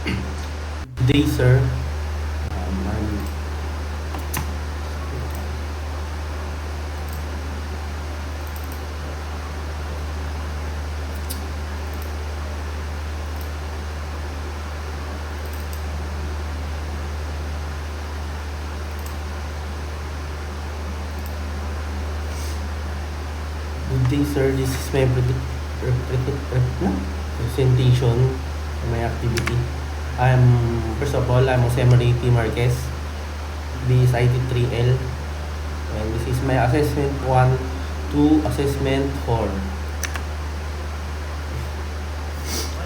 Good day, sir. I'm Good day, sir. This is my presentation for my activity. First of all, I'm Jose Marie P. Marquez, this IT3L, and this is my assessment 1 to assessment 4.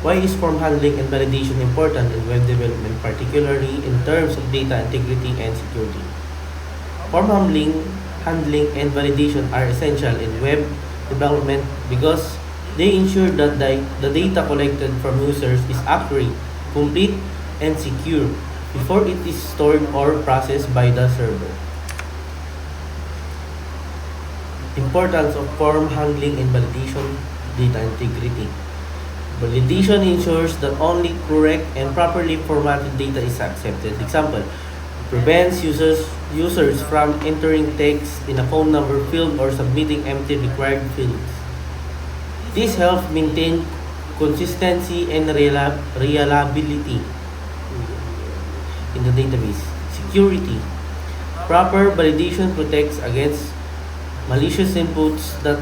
Why is form handling and validation important in web development, particularly in terms of data integrity and security? Form handling, and validation are essential in web development because they ensure that the data collected from users is accurate, complete, and secure before it is stored or processed by the server. Importance of form handling and validation, data integrity. Validation ensures that only correct and properly formatted data is accepted. Example, prevents users from entering text in a phone number field or submitting empty required fields. This helps maintain consistency and reliability in the database. Security. Proper validation protects against malicious inputs that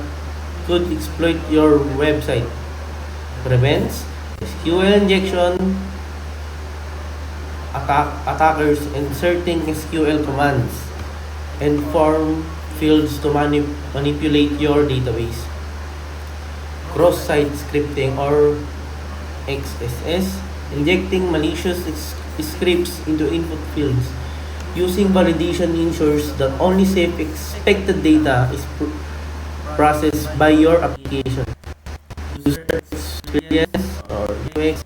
could exploit your website. Prevents SQL injection, attackers inserting SQL commands and form fields to manipulate your database. Cross-site scripting or XSS, injecting malicious scripts into input fields. Using validation ensures that only safe expected data is processed by your application. User experience or UX.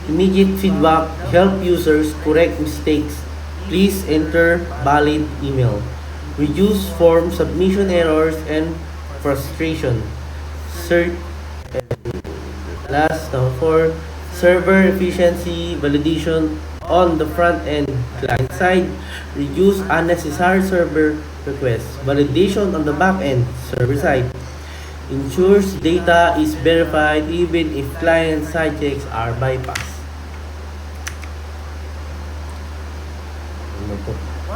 Immediate feedback help users correct mistakes. Please enter valid email. Reduce form submission errors and frustration. Cert Last for server efficiency validation on the front end client side. Reduce unnecessary server requests. Validation on the back end server side ensures data is verified even if client side checks are bypassed.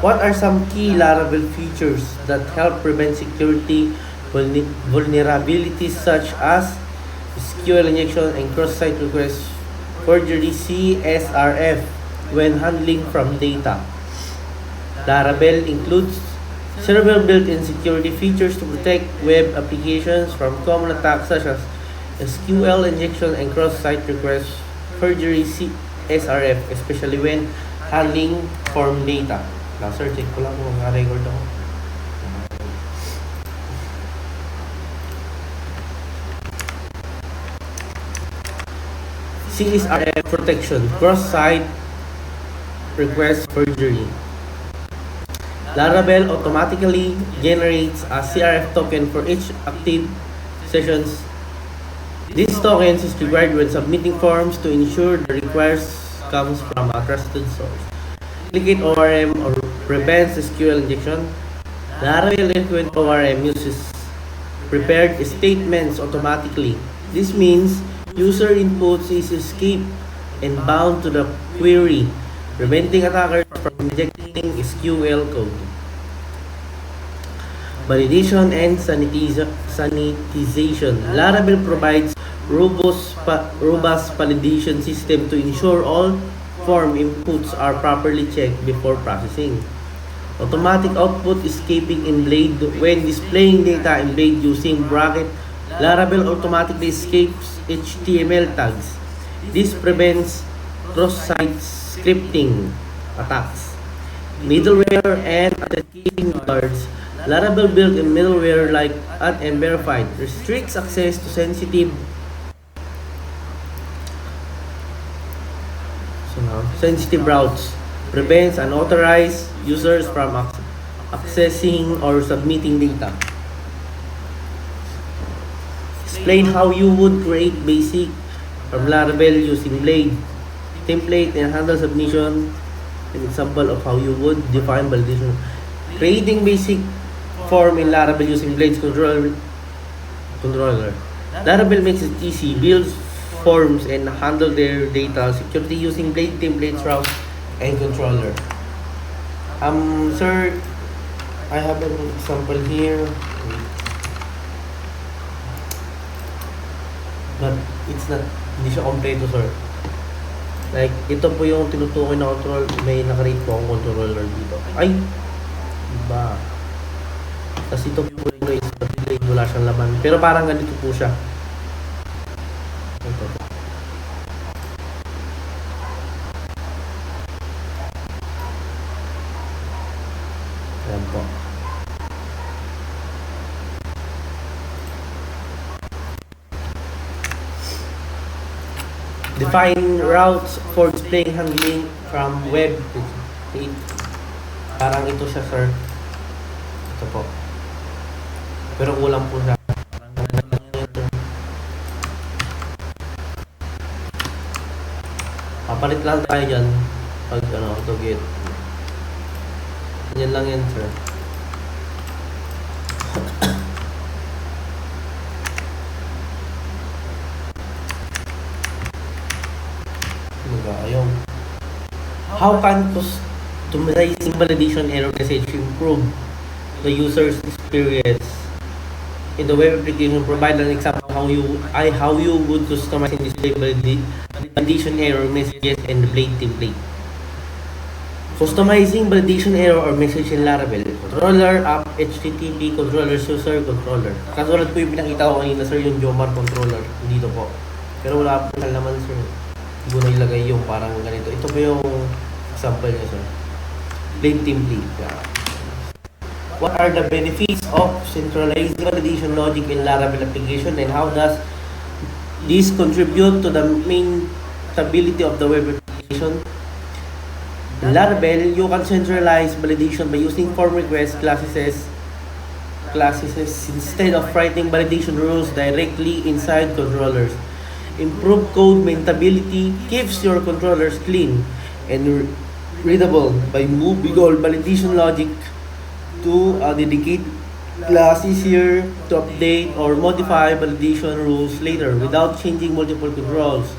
What are some key Laravel features that help prevent security vulnerabilities such as SQL injection and cross-site request forgery CSRF when handling from data? Laravel includes several built-in security features to protect web applications from common attacks such as SQL injection and cross-site request forgery CSRF, especially when handling form data. Sir, check ko lang kung naka-record ako. CSRF protection, cross-site request forgery. Laravel automatically generates a CRF token for each active sessions. This token is required when submitting forms to ensure the request comes from a trusted source. Duplicate ORM or prevents SQL injection. Laravel Endpoint ORM uses prepared statements automatically. This means user inputs is escaped and bound to the query, preventing attackers from injecting SQL code. Validation and sanitization. Laravel provides robust validation system to ensure all form inputs are properly checked before processing. Automatic output escaping in Blade when displaying data in Blade using bracket. Laravel automatically escapes HTML tags. This prevents cross-site scripting attacks. Middleware and authentication guards. Laravel built-in middleware like add and verified restricts access to sensitive routes, prevents unauthorized users from accessing or submitting data. Explain how you would create basic from Laravel using Blade template and handle submission. An example of how you would define validation. Creating basic form in Laravel using Blade's controller. Laravel makes it easy, builds forms and handle their data security using Blade templates, routes, and controller. Sir, I have an example here, but it's not, hindi siya kompleto, sir. Like, ito po yung tinutukoy na control, may nakarate po akong controller dito. Ay! Diba? Tapos ito po yung race, pati wala siyang laman. Pero parang ganito po siya. Ito po. Ayan po. Define routes for displaying handling from web. Parang ito siya, sir. Ito po. Pero kulang po siya. Papalit lang tayo dyan. Pag to get. Yan lang yan, sir. Ayaw. How can customizing validation error message improve the user's experience in the web application? Provide an example how you would customize and display validation error messages and the Blade template. Customizing validation error or message in Laravel. Controller app HTTP controller user controller. Kasulad po yung pinakita ko kanina, sir, yung Jomar controller dito po. Pero wala po naman, sir. Hindi ko na ilagay yung parang ganito. Ito po yung example niya, sir. Blade template. What are the benefits of centralizing validation logic in Laravel application and how does this contribute to the main stability of the web application? In Laravel, you can centralize validation by using form request classes instead of writing validation rules directly inside controllers. Improve code maintainability keeps your controllers clean and readable by moving all validation logic to a dedicated class, easier to update or modify validation rules later without changing multiple controls.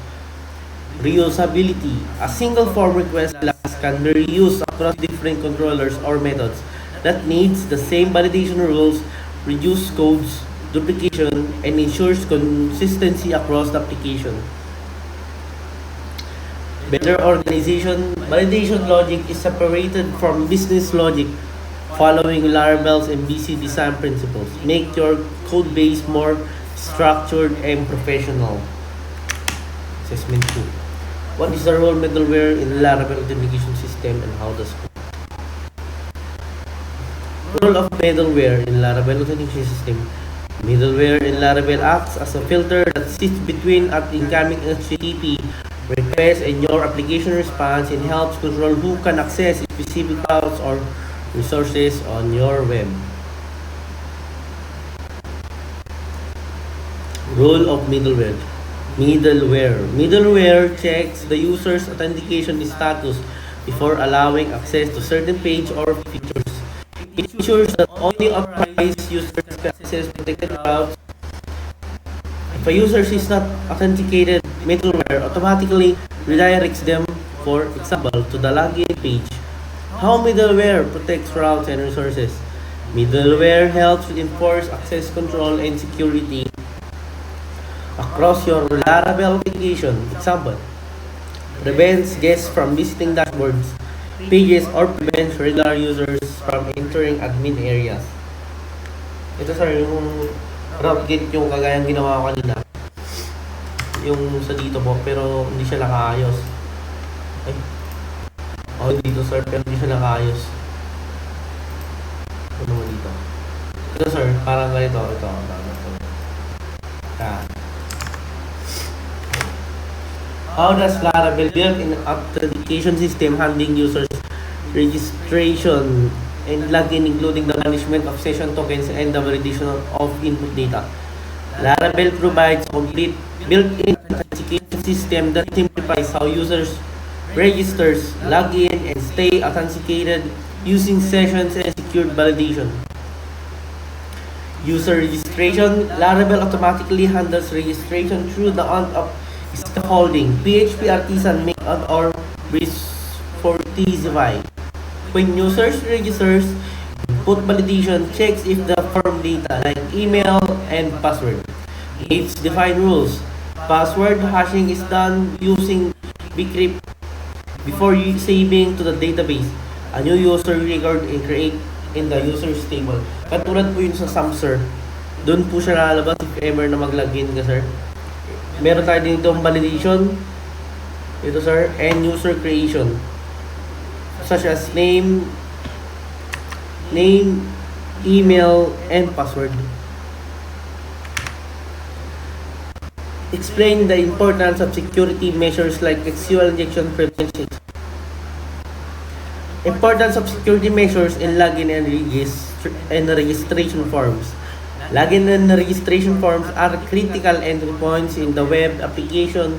Reusability. A single form request class can be reused across different controllers or methods that needs the same validation rules, reduce codes duplication, and ensures consistency across the application. Better organization. Validation logic is separated from business logic following Laravel's MVC design principles. Make your code base more structured and professional. Assessment 2. What is the role middleware in Laravel authentication system and how does it? Role of middleware in Laravel authentication system. Middleware in Laravel acts as a filter that sits between an incoming HTTP request and your application response and helps control who can access specific files or resources on your web. Role of middleware. Middleware checks the user's authentication status before allowing access to certain page or features. It ensures that only authorized users can access protected routes. If a user is not authenticated, middleware automatically redirects them, for example, to the login page. How middleware protects routes and resources. Middleware helps enforce access control and security across your Laravel application. Example, prevents guests from visiting dashboards, pages, or prevents regular users from entering admin areas. Ito, sir, yung route gate yung kagayang ginawa ko kanina. Yung sa dito po, pero hindi siya nakaayos. Ay. Oh, dito, sir, pero hindi siya nakaayos. Ano naman dito? Ito, sir, parang ganito. Ito. How does Laravel build an authentication system handling users' registration and login, including the management of session tokens and the validation of input data? Laravel provides complete built-in authentication system that simplifies how users registers, log in, and stay authenticated using sessions and secured validation. User registration, Laravel automatically handles registration through the on-off scaffolding. PHP Artisan make on or for TZY. When users registers, input validation checks if the form data like email and password. It's define rules. Password hashing is done using bcrypt before saving to the database. A new user record and create in the users table. Katulad po yun sa Samsur. Doon po siya lalabas if ever na mag-login ka, sir. Meron tayo din itong validation. Ito, sir. And user creation. Such as name, email, and password. Explain the importance of security measures like SQL injection prevention. Importance of security measures in login and registration forms. Login and registration forms are critical entry points in the web application.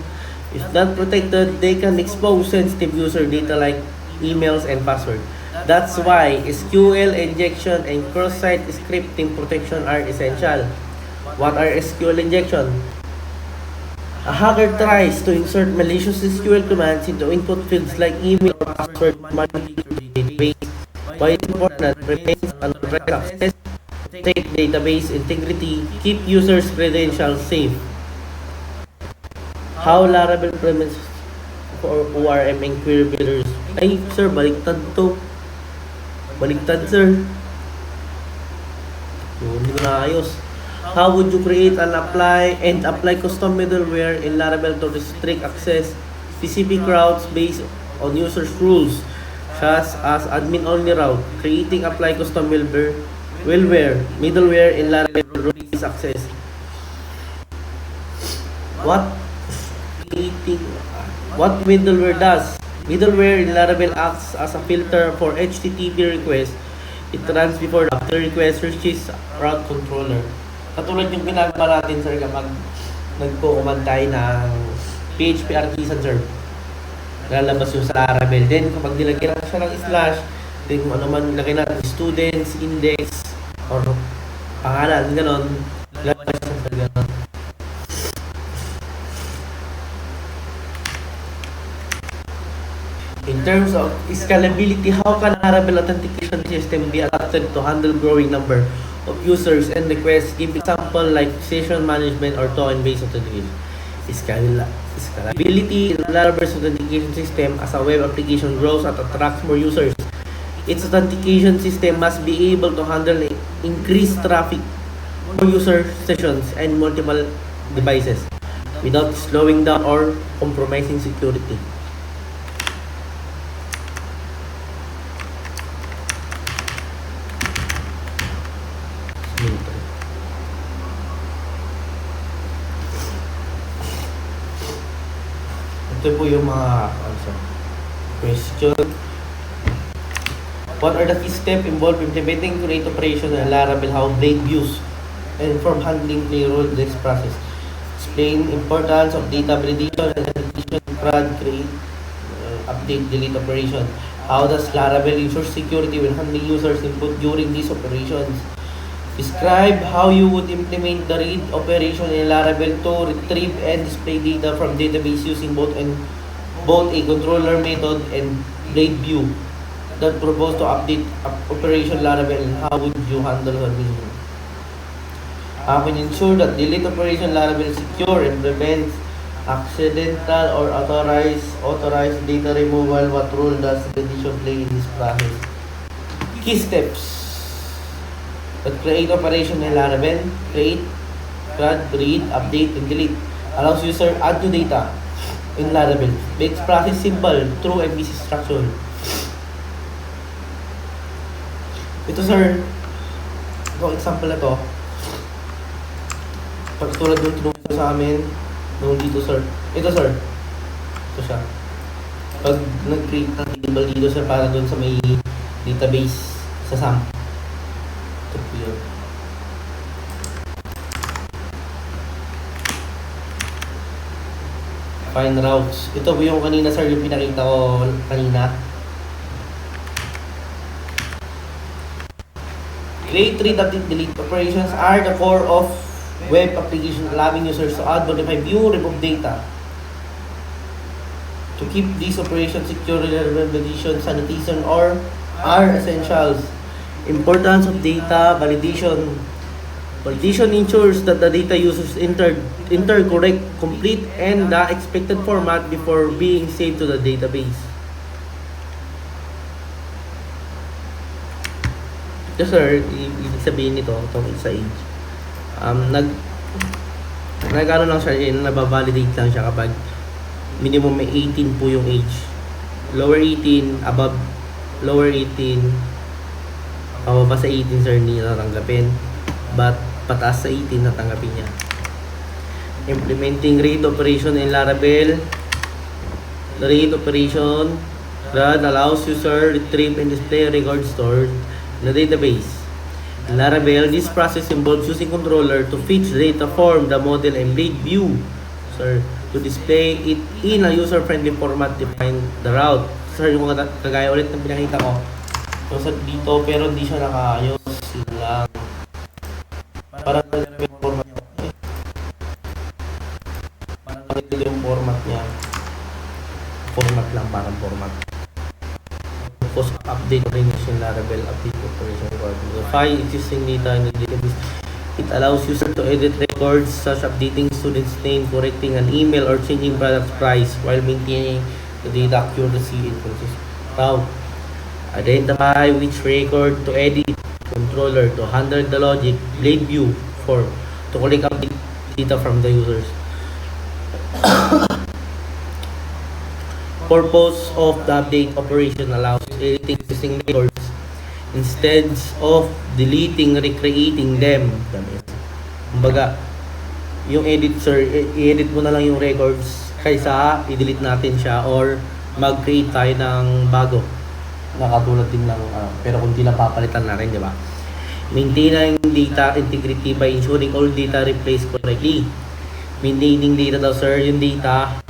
If not protected, they can expose sensitive user data like emails and password. That's why SQL injection and cross-site scripting protection are essential. What are SQL injection? A hacker tries to insert malicious SQL commands into input fields like email or password database. Why it's important? Prevents unauthorized access, protect database integrity, keep users' credentials safe. How Laravel prevents for ORM and query builders? Ay, sir, baliktad to. Baliktad, sir. Hindi ko naayos. How would you create and apply custom middleware in Laravel to restrict access specific routes based on users' rules, such as admin-only route? Creating apply custom middleware in Laravel rules access. What middleware does? Middleware in Laravel acts as a filter for HTTP requests. It runs before the after request reaches route controller. Katulad yung ginagawa natin, sir, kapag nagko-command tayo ng PHP Artisan, sir. Lalabas yung sa Laravel. Then, kapag nilagyan natin siya ng slash, then kung ano man nilagay natin, students, index, or pangalan, gano'n, lalabas siya sa gano'n. In terms of scalability, how can Laravel authentication system be adapted to handle growing number of users and requests? Give example like session management or token-based authentication. Scalability in Laravel's authentication system as a web application grows and attracts more users. Its authentication system must be able to handle increased traffic, more user sessions, and multiple devices without slowing down or compromising security. Ito po yung mga question. What are the key steps involved in implementing create operation in Laravel? How Blade views and form handling play role in this process. Explain importance of data validation and validation, CRUD, create, update, delete operation. How does Laravel ensure security when handling users input during these operations? Describe how you would implement the read operation in Laravel to retrieve and display data from database using both a controller method and blade view that propose to update operation Laravel, and how would you handle this? How can you ensure that delete operation Laravel is secure and prevents accidental or authorized data removal? What role does validation play in this process? Key steps that create operation in Laravel: create, CRUD, read, update, and delete. Allows user add new data in Laravel. Makes process simple through MVC structure. Ito, sir, itong example na to, pagtulad ng tinunod sa amin nung dito, sir. Ito, sir. Ito siya. Pag nag-create ng table dito, sir, para doon sa may database sa SAM. Ito po yun. Find routes. Ito po yung kanina sir, yung pinakita ko kanina. Create, read, update, delete operations are the core of web application, allowing users to add, modify, view, remove data. To keep these operations secure, validation, sanitation, or are essentials. Importance of data validation. Validation ensures that the data users enter correct, complete, and the expected format before being saved to the database. Ito sir, ibig sabihin nito, itong sa age. Nag-ano lang siya, nababalidate lang siya kapag minimum may 18 po yung age. Lower 18, above, lower 18, pababa sa 18 sir, hindi natanggapin. But pataas sa 18 natanggapin niya. Implementing RAID operation in Laravel. The RAID operation that allows user retrieve and display records stored in the database. In Laravel, this process involves using controller to fetch data from the model and blade view, sir, to display it in a user-friendly format define the route. Sir, yung mga kagaya ulit ng pinakita ko. So, dito, pero hindi siya nakaayos. Yun lang. Parang yung format niya. Parang yung format niya. Format lang, parang format. Post update operation Laravel update operation record. Verify existing data in the database. It allows user to edit records such updating student's name, correcting an email, or changing product price while maintaining the data accuracy and consistency. Now, identify which record to edit. Controller to handle the logic, blade view form to collect update data from the users. Purpose of the update operation allows editing existing records instead of deleting, recreating them. Kumbaga, yung edit sir, i-edit mo na lang yung records kaysa i-delete natin siya or mag-create tayo ng bago. Nakatulad din lang, pero kung di lang papalitan na rin, di ba? Maintaining data integrity by ensuring all data replaced correctly. Maintaining data daw sir, yung data,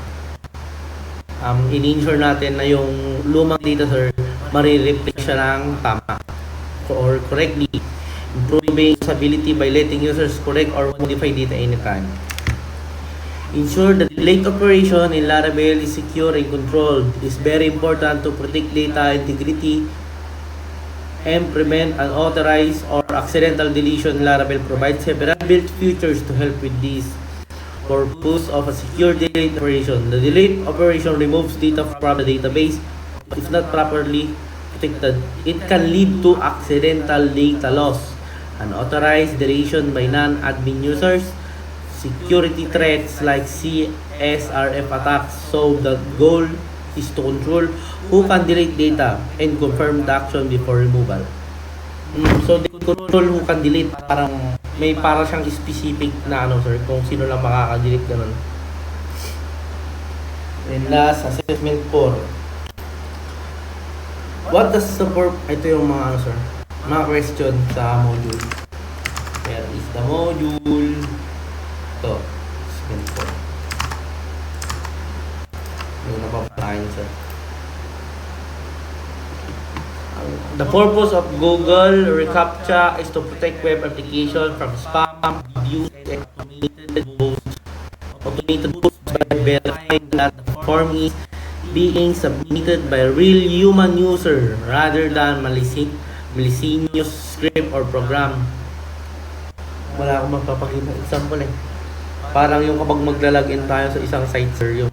in-ensure natin na yung lumang data sir, marireplace siya ng tama or correctly. Improving usability by letting users correct or modify data anytime. Ensure that delete operation in Laravel is secure and controlled. It is very important to protect data integrity and prevent unauthorized or accidental deletion. Laravel provides several built features to help with this. Purpose of a secure delete operation. The delete operation removes data from the database. If not properly protected, it can lead to accidental data loss, unauthorized deletion by non-admin users, security threats like CSRF attacks. So the goal is to control who can delete data and confirm the action before removal. So the control who can delete, parang may para siyang specific na ano sir, kung sino lang makaka-delete ganun. And last, assessment 4. What does support, ito yung mga ano sir, mga question sa module. Where is the module? Ito, assessment 4. Yung napapalain sir. The purpose of Google reCAPTCHA is to protect web application from spam, abuse, and automated boosts by verifying that the form is being submitted by a real human user rather than malicious script or program. Wala akong magpapakita example eh. Parang yung kapag maglalagin tayo sa isang site sir, yung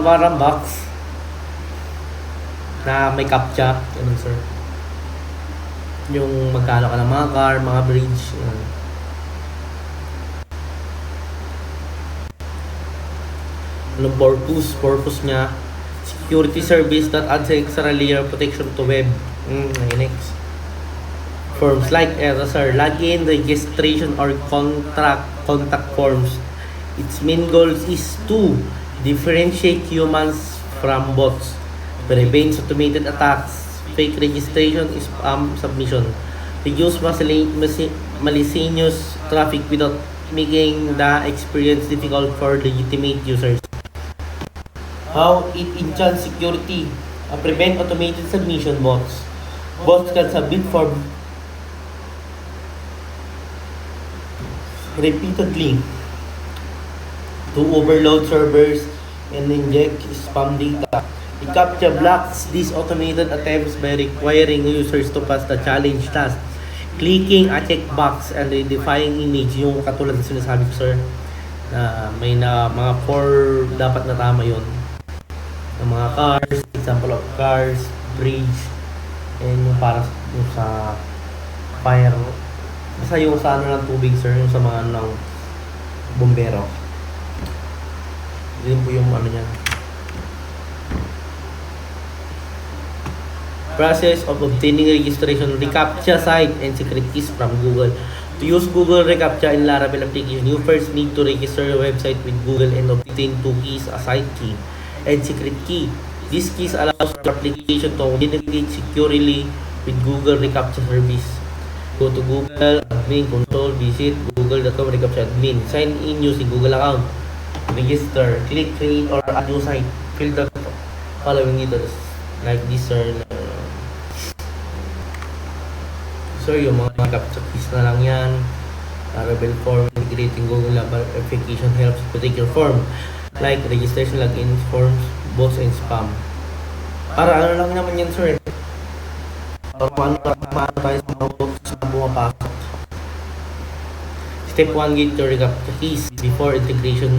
parang box na may captcha, ganun sir. Yung magkano ka ng mga car, mga bridge, yun. Anong purpose niya? Security service that adds extra layer of protection to web. Next. Forms like sir, login, registration, or contact forms. Its main goal is to differentiate humans from bots. Prevents automated attacks, fake registration, spam submission. Reduce malicious traffic without making the experience difficult for legitimate users. How it enchants security. Prevent automated submission bots. Bots can submit form repeatedly to overload servers and inject spam data. CAPTCHA blocks these automated attempts by requiring users to pass the challenge task. Clicking a checkbox and identifying image, yung katulad ng sinasabi ko sir, na may na mga 4 dapat na tama yon, ng mga cars, example of cars, bridge, and yung para yung sa fire, basta yung sa ano ng tubig sir, yung sa mga ng bombero. Yun po yung ano niya. Process of obtaining registration, reCAPTCHA site and secret keys from Google. To use Google reCAPTCHA in Laravel application, you first need to register your website with Google and obtain 2 keys, a site key and secret key. These keys allows your application to authenticate securely with Google reCAPTCHA service. Go to Google admin console, visit google.com reCAPTCHA admin. Sign in using Google account. Register. Click create or add new site. Fill the following details like this sir. So yung mga CAPTCHA keys na lang yan. Laravel form, integrating Google application helps to take your form like registration, login forms, bots, and spam. Para ano lang naman yan sir. Para paano tayo sa mga bots na bumapasok. Step 1, get your CAPTCHA keys before integration.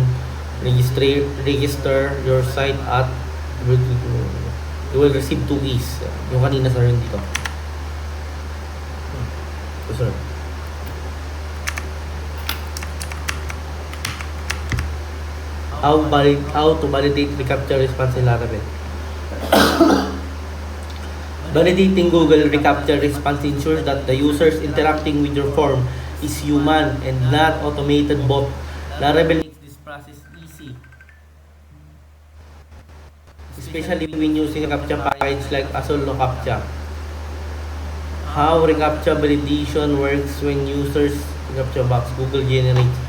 Register your site at you will receive 2 keys. Yung kanina sir yun dito. So, sir. How to validate reCAPTCHA response in Laravel. Validating Google reCAPTCHA response ensures that the users interacting with your form is human and not automated bot. Laravel makes this process easy, especially when using CAPTCHA package like Asolo CAPTCHA. How reCAPTCHA validation works when users reCAPTCHA box Google generates.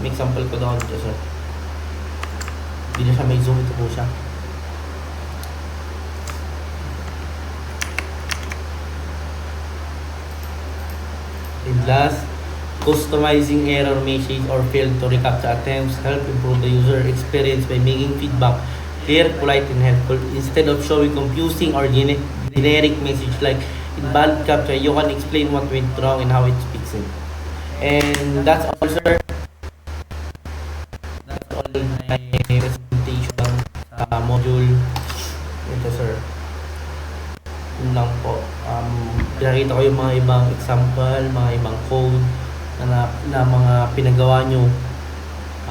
May example ko doon dito sir. Hindi na siya may zoom, ito po siya. And last, customizing error message or failed to reCAPTCHA attempts help improve the user experience by making feedback clear, polite, and helpful. Instead of showing confusing or generic message like invalid CAPTCHA, you can explain what went wrong and how it's fixed. And that's all sir. That's all my presentation sa module. Ito sir. Yun lang po. Pinakita ko yung mga ibang example, mga ibang code na mga pinagawa nyo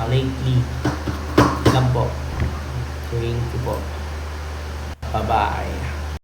lately. Yun lang po. Thank you po. Bye-bye.